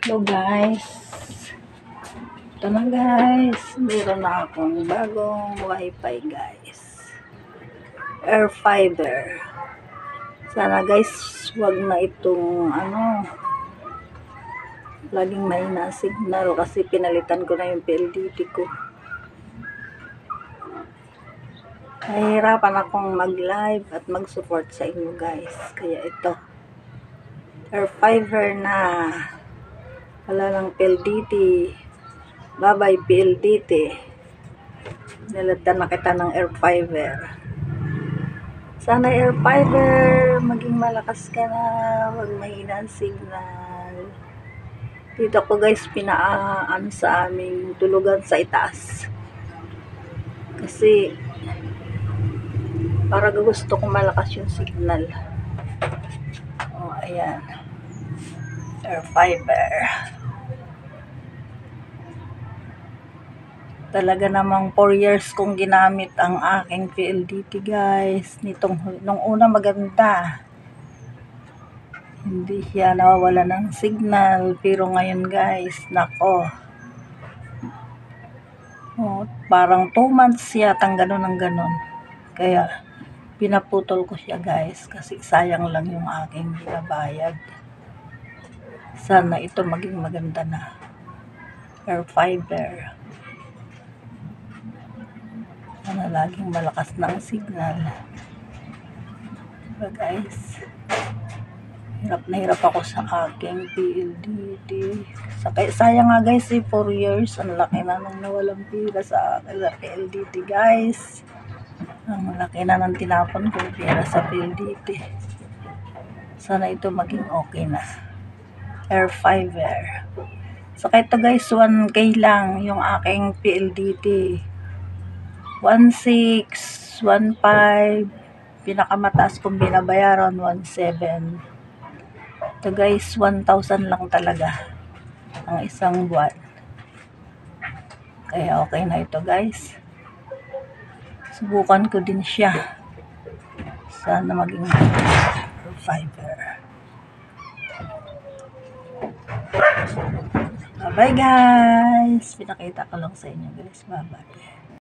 Hello guys, ito na guys, meron na akong bagong wifi guys, air fiber. Sana guys wag na itong laging may na signal kasi pinalitan ko na yung PLDT ko. Nahihirapan akong mag live at mag support sa inyo guys, kaya ito air fiber na. Wala ng PLDT. Bye-bye PLDT. Nilatan na kita ng air fiber. Sana air fiber, maging malakas ka na. Huwag mahina ang signal. Dito ko guys, pinaan sa aming tulugan sa itaas. Kasi, para gusto ko malakas yung signal. O, ayan. Air fiber. Talaga namang 4 years kong ginamit ang aking PLDT guys. Nung una maganda. Hindi siya nawawala ng signal. Pero ngayon guys, nako. Parang 2 months yatang ganun ang ganun. Kaya pinaputol ko siya guys. Kasi sayang lang yung aking binabayad. Sana ito maging maganda na. Air fiber. Sana laging malakas ng signal. Diba guys? Hirap na hirap ako sa aking PLDT. Sayang nga guys 4 years. Ang laki na nang nawalang pira sa PLDT guys. Ang laki na nang tinapon ko pira sa PLDT. Sana ito maging okay na. Air fiber. Saka ito guys, 1K lang yung aking PLDT. 1.6, 1.5, pinakamataas kong binabayaran 1.7. Ito guys, 1,000 lang talaga ang isang buwan. Kaya okay na ito guys. Subukan ko din siya. Sana maging fiber. Bye bye guys. Pinakita ko lang sa inyo guys. Bye bye.